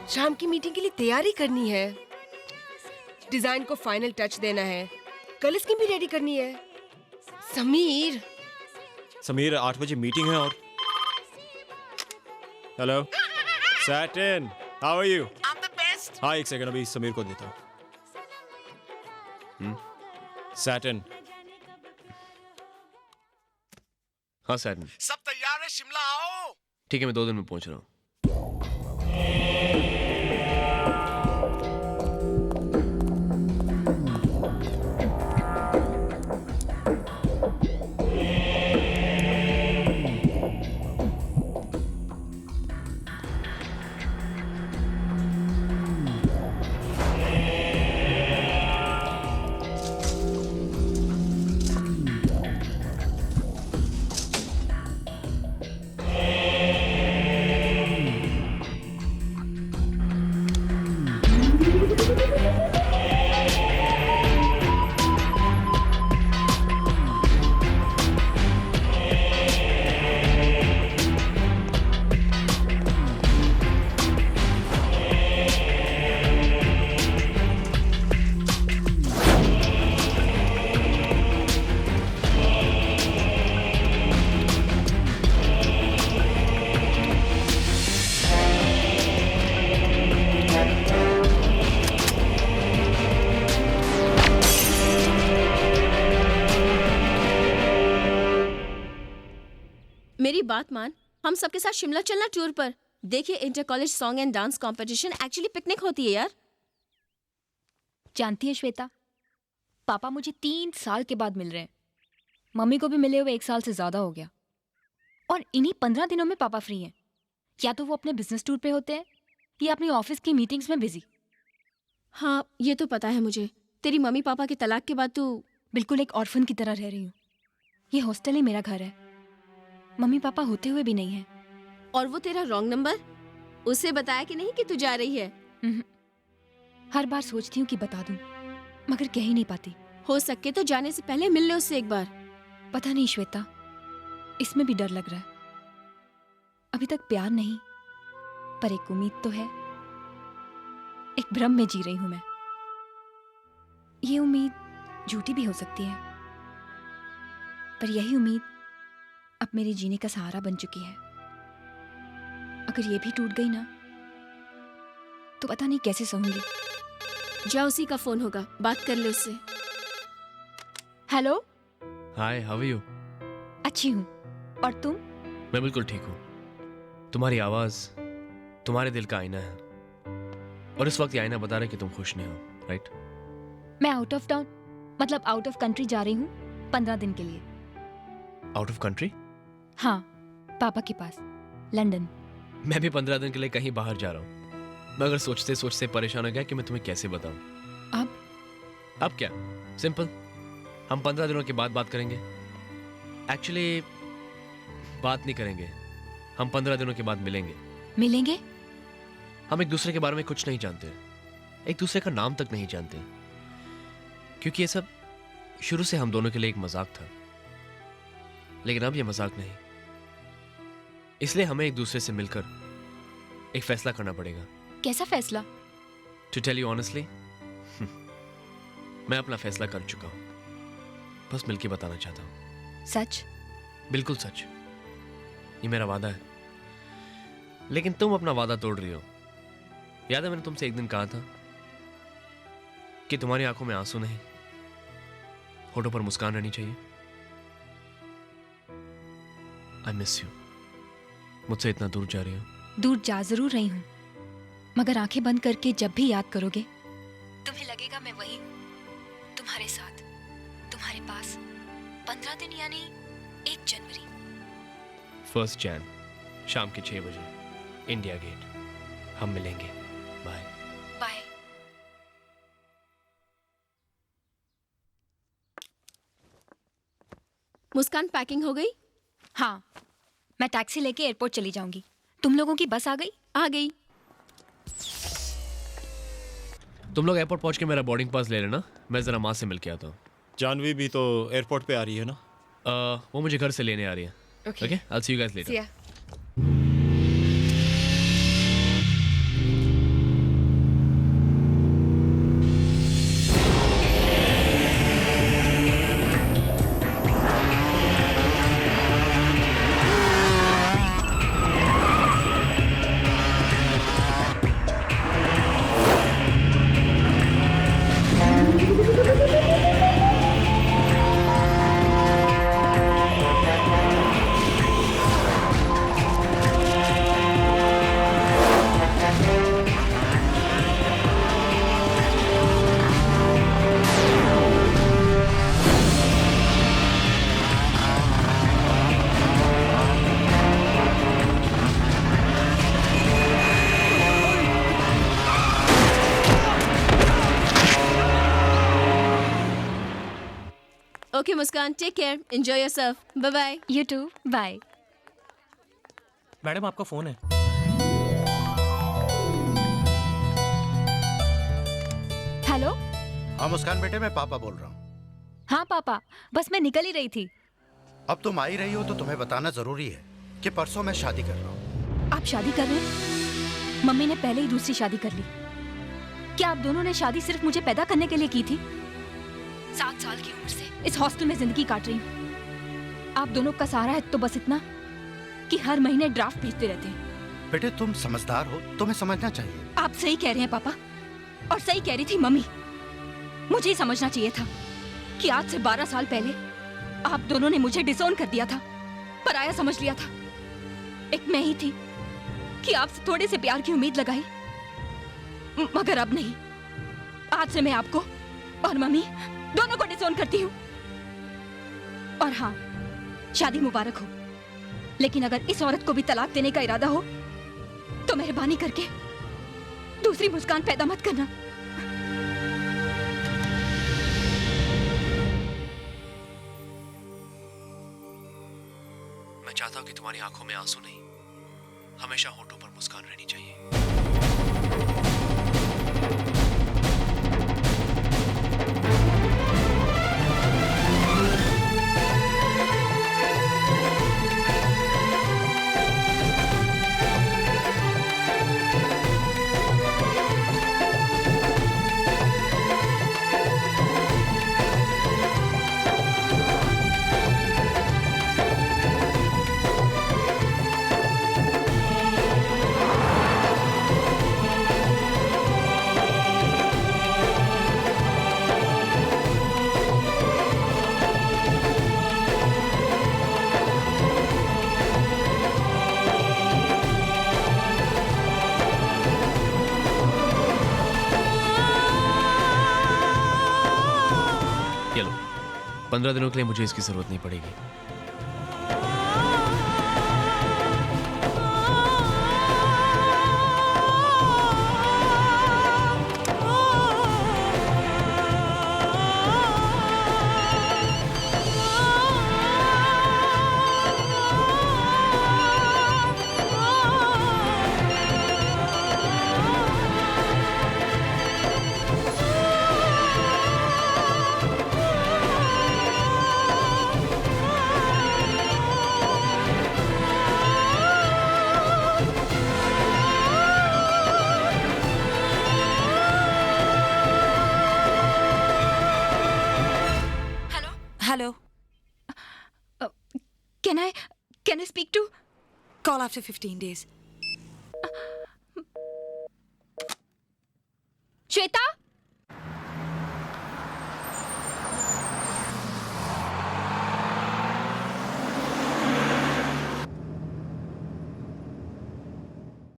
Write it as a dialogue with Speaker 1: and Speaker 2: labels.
Speaker 1: शाम की मीटिंग के लिए तैयारी करनी है, डिजाइन को फाइनल टच देना है, कल इसकी भी रेडी करनी है। समीर
Speaker 2: 8 बजे मीटिंग है और हेलो सैटिन, how are you?
Speaker 3: I'm the best.
Speaker 2: हाँ एक सेकंड, अभी समीर को देता हूँ। सैटिन। हाँ सैटिन,
Speaker 3: सब तैयार है, शिमला आओ।
Speaker 2: ठीक है मैं 2 दिन में पहुंच रहा हूँ।
Speaker 4: मेरी बात मान, हम सबके साथ शिमला चलना टूर पर। देखिए inter college song and dance competition actually picnic होती है यार।
Speaker 5: जानती है श्वेता, पापा मुझे 3 साल के बाद मिल रहे हैं। मम्मी को भी मिले हुए 1 साल से ज्यादा हो गया। और इन्हीं 15 दिनों में पापा फ्री हैं। या तो वो अपने बिजनेस टूर पे होते हैं या अपनी ऑफिस की मीटिंग्स में बिजी।
Speaker 4: हाँ ये तो पता है मुझे, तेरी मम्मी पापा के तलाक के बाद तू
Speaker 5: बिल्कुल एक ऑर्फन की तरह रह रही हूँ। ये हॉस्टल ही मेरा घर है। मम्मी पापा होते हुए भी नहीं है।
Speaker 4: और वो तेरा रॉन्ग नंबर, उसे बताया कि नहीं कि तू जा रही है?
Speaker 5: हर बार सोचती हूँ कि बता दूं, मगर कह ही नहीं पाती।
Speaker 4: हो सके तो जाने से पहले मिल ले उससे एक बार।
Speaker 5: पता नहीं श्वेता, इसमें भी डर लग रहा है। अभी तक प्यार नहीं, पर एक उम्मीद तो है। एक भ्रम में जी रही हूं मैं। ये उम्मीद झूठी भी हो सकती है, पर यही उम्मीद अब मेरे जीने का सहारा बन चुकी है। अगर ये भी टूट गई ना, तो पता नहीं कैसे सहूंगी।
Speaker 4: जा, उसी का फोन होगा, बात कर ले उससे।
Speaker 5: Hello,
Speaker 2: hi, how are you?
Speaker 5: अच्छी हूँ, और तुम?
Speaker 2: मैं बिल्कुल ठीक हूँ। तुम्हारी आवाज तुम्हारे दिल का आईना है, और इस वक्त ये आईना बता रहा है कि तुम खुश नहीं हो, राइट?
Speaker 5: मैं आउट ऑफ टाउन, मतलब आउट ऑफ कंट्री जा रही हूँ 15 दिन के लिए।
Speaker 2: Out of country?
Speaker 5: हाँ, पापा के पास, लंदन।
Speaker 2: मैं भी 15 दिन के लिए कहीं बाहर जा रहा हूँ। मैं अगर सोचते सोचते परेशान हो गया कि मैं तुम्हें कैसे बताऊं। अब क्या, सिंपल, हम 15 दिनों के बाद बात करेंगे। एक्चुअली बात नहीं करेंगे, हम 15 दिनों के बाद मिलेंगे।
Speaker 5: मिलेंगे?
Speaker 2: हम एक दूसरे के बारे में कुछ नहीं जानते, एक दूसरे का नाम तक नहीं जानते, क्योंकि ये सब शुरू से हम दोनों के लिए एक मजाक था। लेकिन अब ये मजाक नहीं, इसलिए हमें एक दूसरे से मिलकर एक फैसला करना पड़ेगा।
Speaker 5: कैसा फैसला?
Speaker 2: टू टेल यू ऑनेस्टली, मैं अपना फैसला कर चुका हूं, बस मिलके बताना चाहता हूं।
Speaker 5: सच?
Speaker 2: बिल्कुल सच, ये मेरा वादा है। लेकिन तुम अपना वादा तोड़ रही हो। याद है मैंने तुमसे एक दिन कहा था कि तुम्हारी आंखों में आंसू नहीं, होठों पर मुस्कान रहनी चाहिए। I miss you. मुझसे इतना दूर जा रही हो।
Speaker 5: दूर जा जरूर रही हूँ, मगर आंखें बंद करके जब भी याद करोगे, तुम्हें लगेगा मैं वही हूँ, तुम्हारे साथ, तुम्हारे पास। 15 दिन यानी 1 जनवरी।
Speaker 2: 1 जैन शाम के 6 बजे, इंडिया गेट। हम मिलेंगे। Bye
Speaker 5: bye.
Speaker 4: मुस्कान, पैकिंग हो गई?
Speaker 5: हाँ, मैं टैक्सी लेके एयरपोर्ट चली जाऊंगी। तुम लोगों की बस आ गई?
Speaker 4: आ गई।
Speaker 2: तुम लोग एयरपोर्ट पहुंच के मेरा बोर्डिंग पास ले लेना, मैं जरा माँ से मिल के आता हूँ। जानवी भी तो एयरपोर्ट पे आ रही है ना? वो मुझे घर से लेने आ रही है। Okay, I will see you guys later.
Speaker 4: Okay Muskan, take care, enjoy yourself, bye bye.
Speaker 5: You too, bye.
Speaker 6: Madam आपका फोन है।
Speaker 5: हेलो।
Speaker 7: हाँ मुस्कान बेटे, मैं पापा बोल रहा हूँ।
Speaker 5: हाँ पापा, बस मैं निकल ही रही थी।
Speaker 7: अब तुम आ ही रही हो तो तुम्हें बताना जरूरी है कि परसों मैं शादी कर रहा हूँ।
Speaker 5: आप शादी कर रहे हैं? मम्मी ने पहले ही दूसरी शादी कर ली। क्या आप दोनों ने शादी सिर्फ मुझे पैदा करने के लिए की थी? 7 साल की उम्र से इस हॉस्टल में जिंदगी काट रही हूँ। आप दोनों का सहारा है तो बस इतना कि हर महीने ड्राफ्ट भेजते रहते हैं।
Speaker 7: बेटे तुम समझदार हो, तुम्हें समझना चाहिए।
Speaker 5: आप सही कह रहे हैं पापा, और सही कह रही थी मम्मी। मुझे ही समझना चाहिए था कि आज से 12 साल पहले आप दोनों ने मुझे डिसोन कर दिया था, पराया समझ लिया था। एक मैं ही थी कि आपसे थोड़े से प्यार की उम्मीद लगाई, मगर अब नहीं। आज से मैं आपको और मम्मी दोनों को डिसोन करती हूँ। और हाँ, शादी मुबारक हो, लेकिन अगर इस औरत को भी तलाक देने का इरादा हो तो मेहरबानी करके दूसरी मुस्कान पैदा मत करना।
Speaker 2: मैं चाहता हूं कि तुम्हारी आंखों में आंसू नहीं, हमेशा होठों पर मुस्कान रहनी चाहिए। ये लो, 15 दिनों के लिए मुझे इसकी जरूरत नहीं पड़ेगी।
Speaker 8: Hello.
Speaker 5: Can I speak to?
Speaker 8: Call after 15 days.
Speaker 5: Shweta,